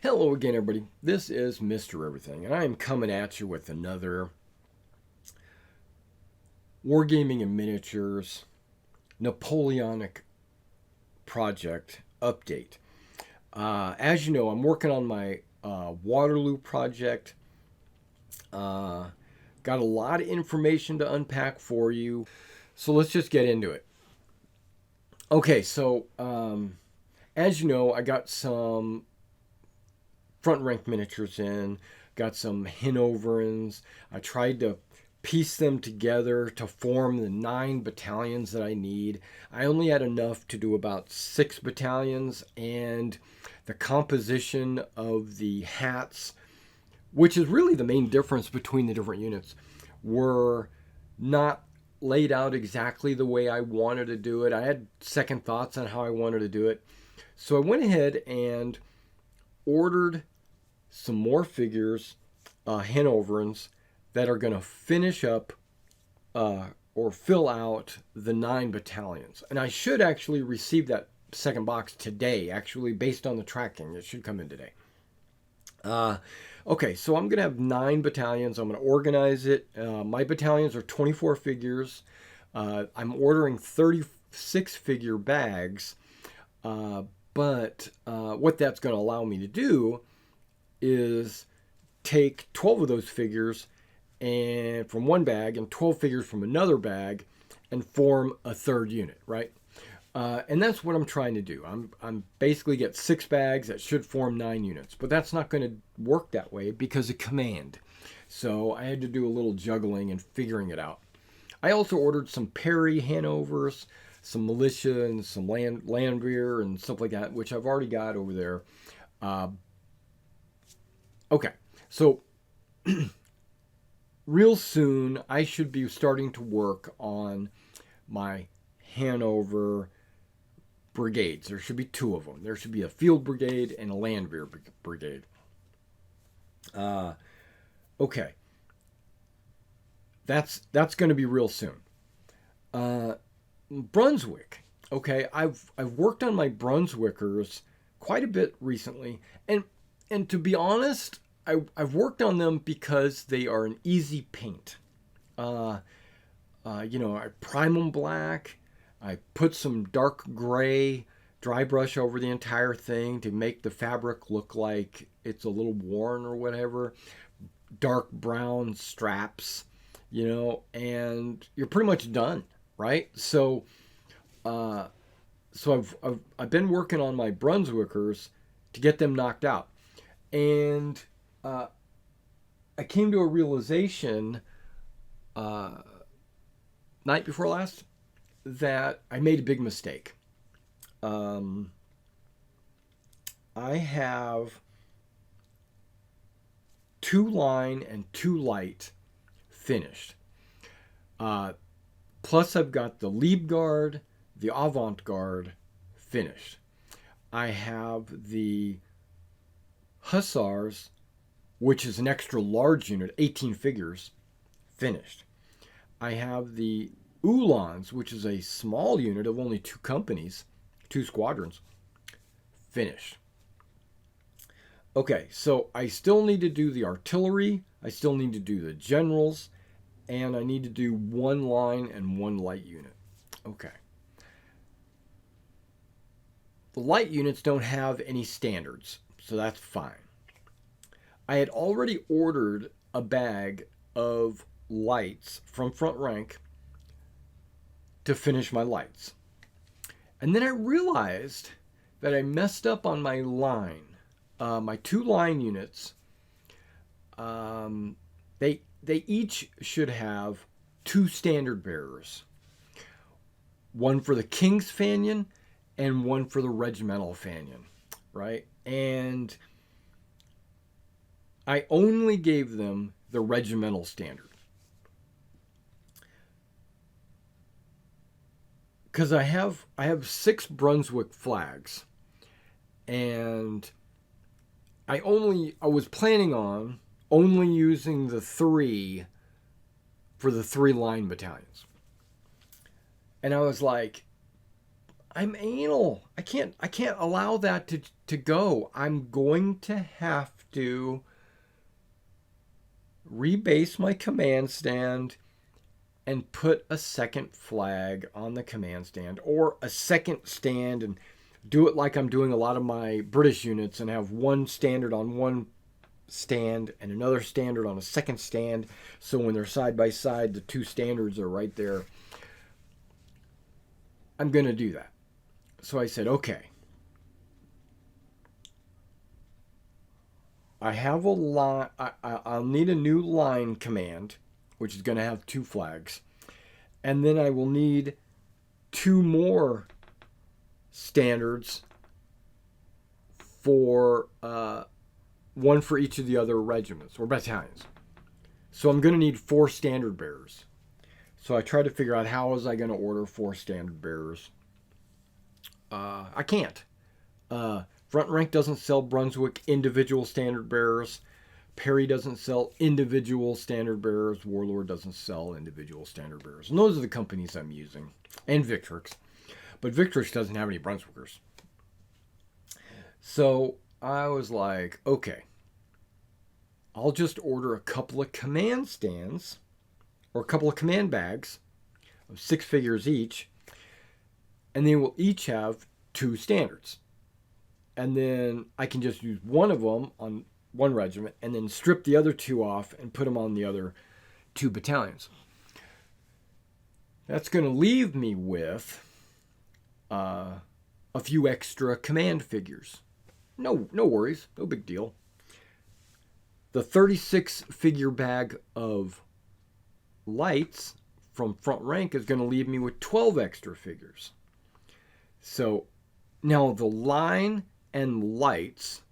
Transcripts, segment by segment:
Hello again, everybody. This is Mr. Everything, and I am coming at you with another Wargaming and Miniatures Napoleonic project update. As you know, I'm working on my Waterloo project. Got a lot of information to unpack for you, so let's just get into it. Okay, so as you know, I got some front rank miniatures in, got some Hanoverans. I tried to piece them together to form the 9 battalions that I need. I only had enough to do about 6 battalions, and the composition of the hats, which is really the main difference between the different units, were not laid out exactly the way I wanted to do it. I had second thoughts on how I wanted to do it. So I went ahead and ordered some more figures, Hanoverans, that are going to finish up or fill out the 9 battalions. And I should actually receive that second box today, actually, based on the tracking. It should come in today. Okay, so I'm going to have 9 battalions. I'm going to organize it. My battalions are 24 figures. I'm ordering 36 figure bags. But what that's going to allow me to do is take 12 of those figures and from one bag and 12 figures from another bag and form a third unit, right? And that's what I'm trying to do. I'm basically get 6 bags that should form 9 units, but that's not going to work that way because of command. So I had to do a little juggling and figuring it out. I also ordered some Perry Hanovers, some militia and some Landwehr and stuff like that, which I've already got over there. Okay, so real soon I should be starting to work on my Hanover brigades. There should be 2 of them. There should be a field brigade and a Landwehr brigade. Okay, that's going to be real soon. Brunswick. Okay, I've worked on my Brunswickers quite a bit recently, and to be honest, I've worked on them because they are an easy paint. I prime them black. I put some dark gray dry brush over the entire thing to make the fabric look like it's a little worn or whatever. Dark brown straps, and you're pretty much done, right? So I've been working on my Brunswickers to get them knocked out, and I came to a realization night before last that I made a big mistake. I have 2 line and 2 light finished. Plus I've got the Liebgarde, the Avant-Garde finished. I have the Hussars, which is an extra large unit, 18 figures, finished. I have the Uhlans, which is a small unit of only 2 companies, 2 squadrons, finished. Okay, so I still need to do the artillery, I still need to do the generals, and I need to do 1 line and 1 light unit. Okay. The light units don't have any standards, so that's fine. I had already ordered a bag of lights from Front Rank to finish my lights. And then I realized that I messed up on my line. My 2 line units, they each should have 2 standard bearers. One for the King's Fanion and one for the Regimental Fanion, right? And I only gave them the regimental standard. Because I have 6 Brunswick flags, and I was planning on only using the 3 for the 3 line battalions. And I was like, I'm anal. I can't allow that to go. I'm going to have to rebase my command stand and put a second flag on the command stand, or a second stand, and do it like I'm doing a lot of my British units and have one standard on one stand and another standard on a second stand. So when they're side by side, the two standards are right there. I'm going to do that. So I said, okay, I have a line. I'll need a new line command, which is going to have two flags. And then I will need two more standards for one for each of the other regiments or battalions. So I'm going to need 4 standard bearers. So I tried to figure out how was I going to order 4 standard bearers. I can't. Front Rank doesn't sell Brunswick individual standard bearers. Perry doesn't sell individual standard bearers. Warlord doesn't sell individual standard bearers. And those are the companies I'm using. And Victrix. But Victrix doesn't have any Brunswickers. So I was like, okay, I'll just order a couple of command stands or a couple of command bags of 6 figures each. And they will each have 2 standards. And then I can just use one of them on one regiment and then strip the other 2 off and put them on the other 2 battalions. That's going to leave me with a few extra command figures. No worries. No big deal. The 36 figure bag of lights from Front Rank is going to leave me with 12 extra figures. So now the line and lights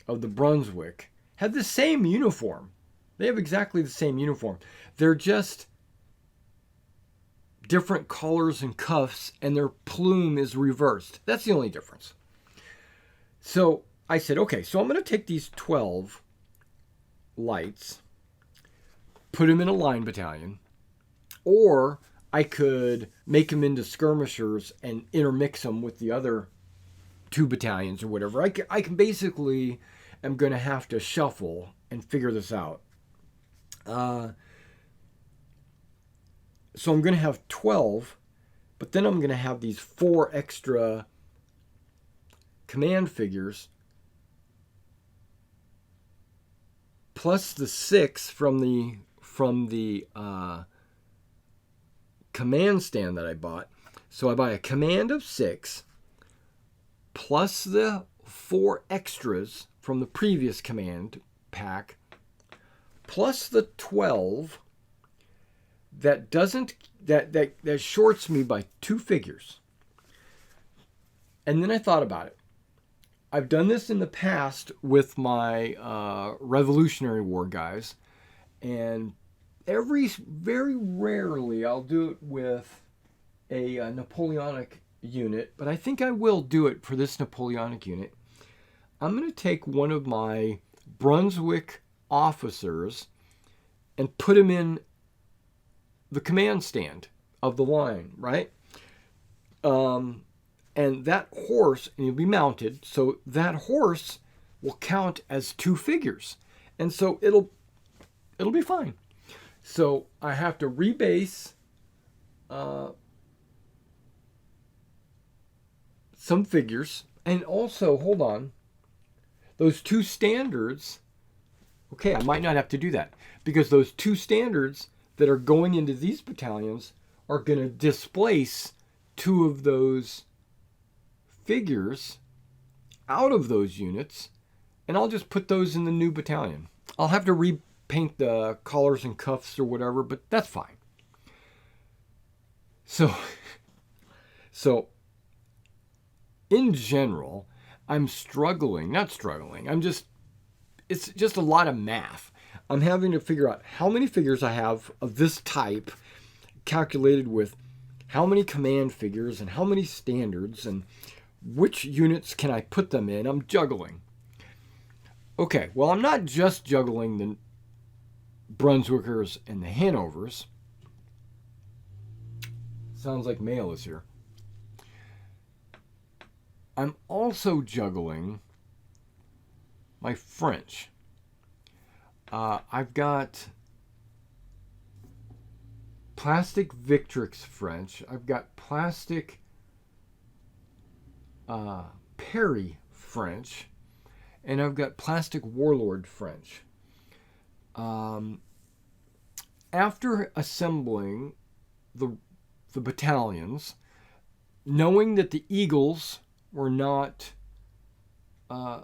of the Brunswick have the same uniform. They have exactly the same uniform. They're just different collars and cuffs, and their plume is reversed. That's the only difference. So I said, okay, so I'm going to take these 12 lights, put them in a line battalion, or I could make them into skirmishers and intermix them with the other 2 battalions or whatever. I can basically am going to have to shuffle and figure this out. So I'm going to have 12, but then I'm going to have these 4 extra command figures plus the 6 from the command stand that I bought. So I buy a command of 6 plus the 4 extras from the previous command pack plus the 12 that shorts me by 2 figures. And then I thought about it. I've done this in the past with my Revolutionary War guys, and very rarely I'll do it with a Napoleonic unit, but I think I will do it for this Napoleonic unit. I'm going to take one of my Brunswick officers and put him in the command stand of the line, right? And that horse, and he'll be mounted, so that horse will count as 2 figures. And so it'll be fine. So I have to rebase some figures. And also, hold on, those 2 standards, okay, I might not have to do that, because those 2 standards that are going into these battalions are going to displace 2 of those figures out of those units, and I'll just put those in the new battalion. I'll have to repaint the collars and cuffs or whatever, but that's fine. So in general, it's just a lot of math. I'm having to figure out how many figures I have of this type, calculated with how many command figures and how many standards and which units can I put them in. I'm juggling. Okay, well, I'm not just juggling the Brunswickers and the I'm also juggling my French. I've got plastic Victrix French. I've got plastic Perry French. And I've got plastic Warlord French. After assembling the battalions, knowing that the Eagles were not, I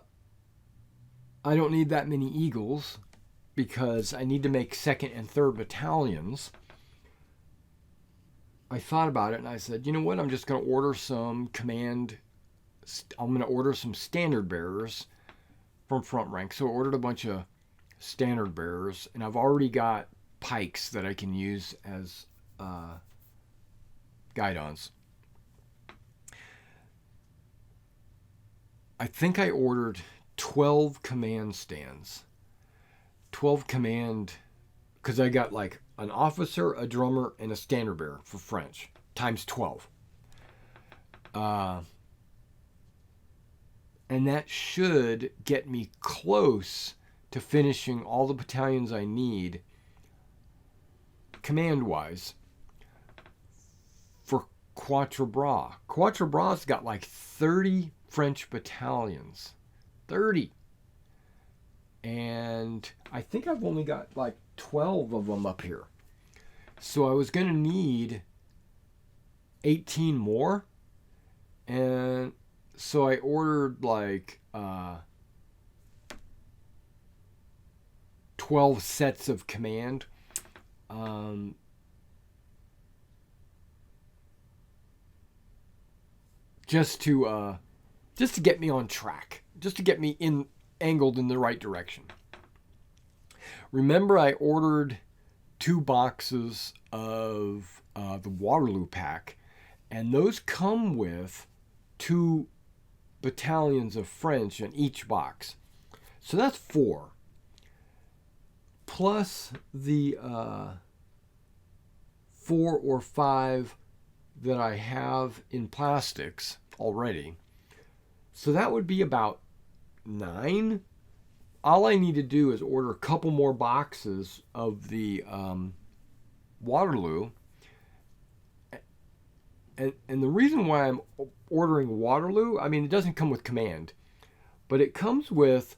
don't need that many Eagles because I need to make 2nd and 3rd battalions. I thought about it and I said, you know what? I'm just going to order some I'm going to order some standard bearers from Front Rank. So I ordered a bunch of standard bearers, and I've already got pikes that I can use as guidons. I think I ordered 12 command stands. 12 command, because I got like an officer, a drummer, and a standard bearer for French, times 12. And that should get me close to finishing all the battalions I need, command-wise, for Quatre Bras. Quatre Bras got like 30 French battalions. 30. And I think I've only got like 12 of them up here. So I was going to need 18 more. And so I ordered like 12 sets of command. Just to get me on track, just to get me angled in the right direction. Remember, I ordered 2 boxes of the Waterloo pack, and those come with 2 battalions of French in each box. So that's 4. Plus the 4 or 5 that I have in plastics already. So that would be about 9. All I need to do is order a couple more boxes of the Waterloo. And the reason why I'm ordering Waterloo, I mean, it doesn't come with command, but it comes with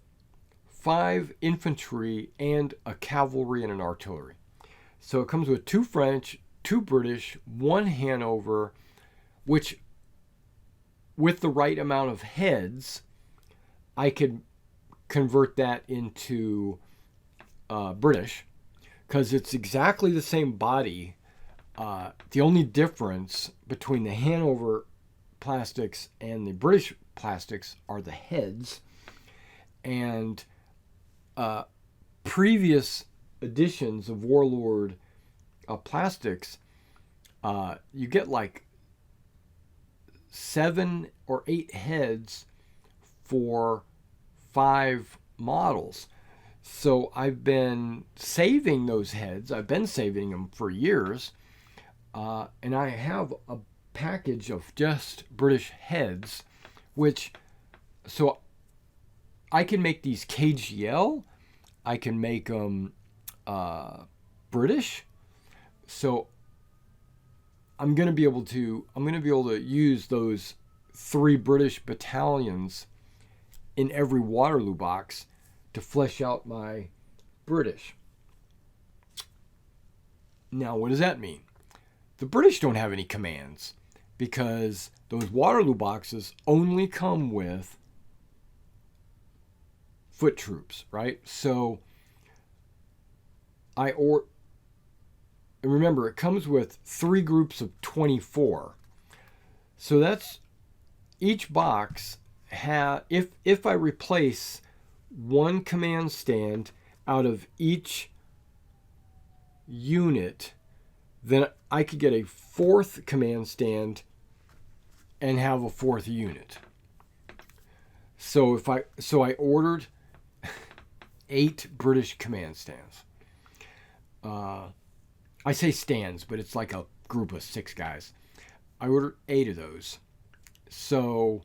5 infantry and a cavalry and an artillery. So it comes with 2 French, 2 British, 1 Hanover, which, with the right amount of heads, I could convert that into British, because it's exactly the same body. The only difference between the Hanover plastics and the British plastics are the heads. And previous editions of Warlord plastics, you get like 7 or 8 heads for 5 models. So I've been saving those heads. I've been saving them for years. And I have a package of just British heads, so I can make these KGL. I can make them British. So I'm going to be able to use those 3 British battalions in every Waterloo box to flesh out my British. Now, what does that mean? The British don't have any commands because those Waterloo boxes only come with foot troops, right? So remember, it comes with 3 groups of 24. So that's each box if I replace 1 command stand out of each unit, then I could get a 4th command stand and have a 4th unit. So I ordered 8 British command stands. I say stands, but it's like a group of 6 guys. I ordered 8 of those. So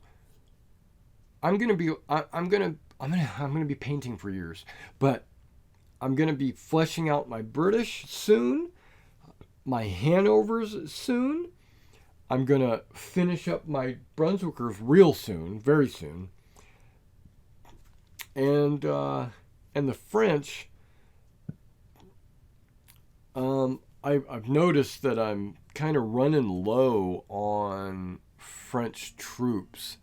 I'm gonna be painting for years, but I'm gonna be fleshing out my British soon, my Hanovers soon. I'm gonna finish up my Brunswickers real soon, very soon, and the French. I've noticed that I'm kind of running low on French troops.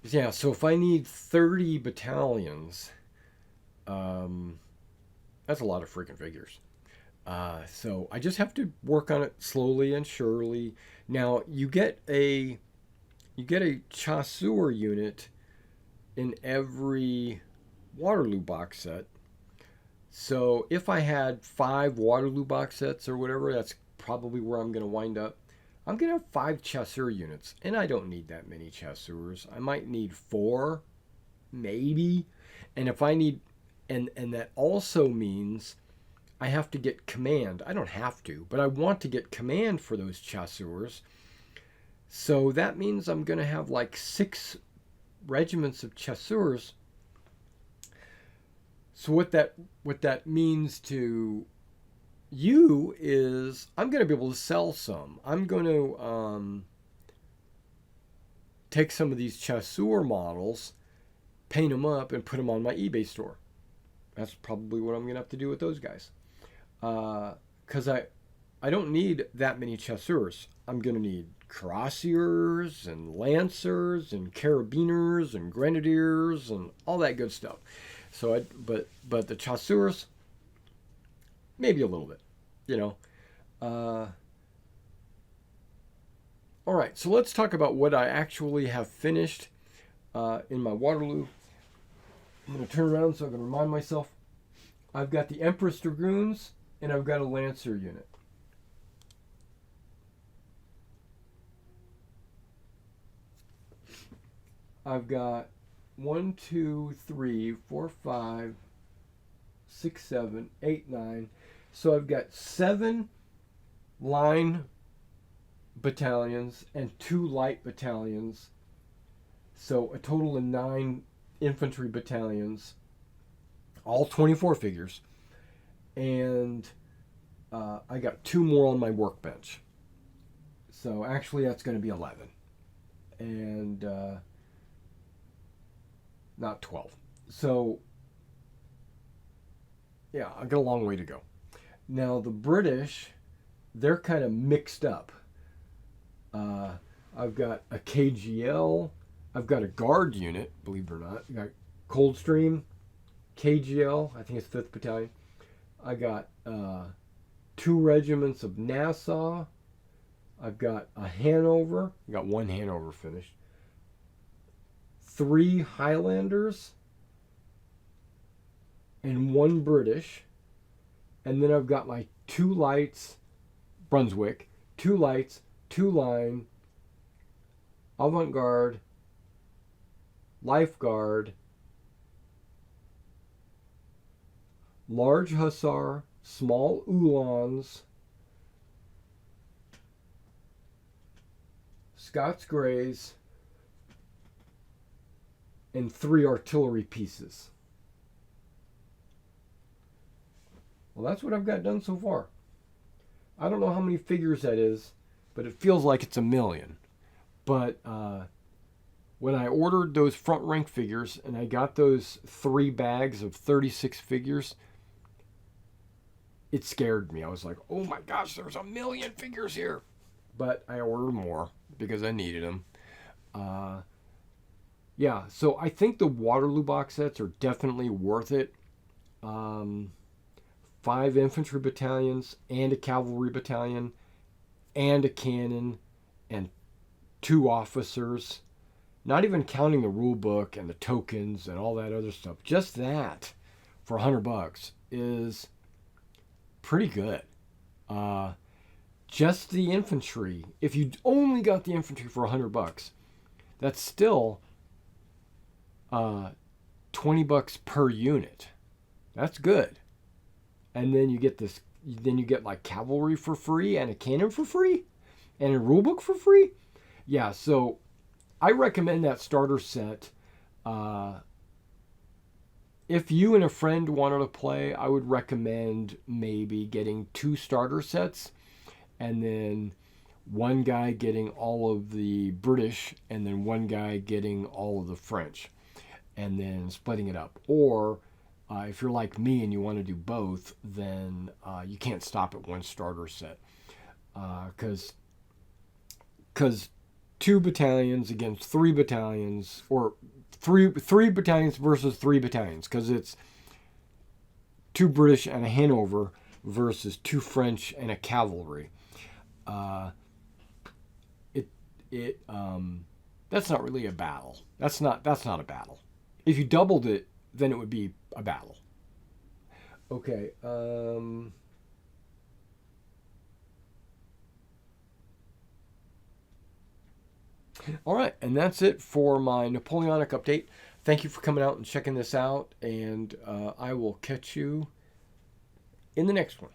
Yeah, so if I need 30 battalions, um, that's a lot of freaking figures. So I just have to work on it slowly and surely. Now you get a chasseur unit in every Waterloo box set. So if I had 5 Waterloo box sets or whatever, that's probably where I'm going to wind up. I'm going to have 5 chasseur units, and I don't need that many chasseurs. I might need 4, maybe. And if I need, and that also means I have to get command. I don't have to, but I want to get command for those chasseurs. So that means I'm going to have like 6 regiments of chasseurs. So what that means to you is I'm going to be able to sell some. I'm going to take some of these chasseur models, paint them up, and put them on my eBay store. That's probably what I'm going to have to do with those guys. Because I don't need that many chasseurs. I'm going to need cuirassiers and lancers and carabiners and grenadiers and all that good stuff. So but the chasseurs, maybe a little bit, you know. All right, so let's talk about what I actually have finished in my Waterloo. I'm going to turn around so I can remind myself. I've got the Empress Dragoons and I've got a Lancer unit. I've got 1, 2, 3, 4, 5, 6, 7, 8, 9. So I've got 7 line battalions and 2 light battalions. So a total of 9 infantry battalions, all 24 figures. And I got 2 more on my workbench. So actually that's going to be 11. And not 12. So, yeah, I got a long way to go. Now, the British, they're kind of mixed up. I've got a KGL. I've got a guard unit, believe it or not. I got Coldstream, KGL, I think it's 5th Battalion. I got 2 regiments of Nassau. I've got a Hanover. I got 1 Hanover finished. 3 Highlanders and 1 British. And then I've got my 2 lights, Brunswick, 2 lights, 2 line, avant-garde, lifeguard, large hussar, small uhlans, Scots Greys, and 3 artillery pieces. Well, that's what I've got done so far. I don't know how many figures that is, but it feels like it's a million. But when I ordered those front rank figures and I got those 3 bags of 36 figures, it scared me. I was like, oh my gosh, there's a million figures here. But I ordered more because I needed them. Yeah, so I think the Waterloo box sets are definitely worth it. 5 infantry battalions and a cavalry battalion and a cannon and 2 officers. Not even counting the rule book and the tokens and all that other stuff. Just that for $100 is pretty good. Just the infantry. If you only got the infantry for $100, that's still $20 per unit. That's good. And then you get this. Then you get like cavalry for free and a cannon for free, and a rulebook for free. Yeah. So I recommend that starter set. If you and a friend wanted to play, I would recommend maybe getting 2 starter sets, and then one guy getting all of the British, and then one guy getting all of the French, and then splitting it up. Or if you're like me and you want to do both, then you can't stop at 1 starter set, because 2 battalions against 3 battalions, or three battalions versus 3 battalions, because it's 2 British and a Hanover versus 2 French and a cavalry. That's not really a battle. That's not a battle. If you doubled it, then it would be a battle. Okay. All right, and that's it for my Napoleonic update. Thank you for coming out and checking this out, and I will catch you in the next one.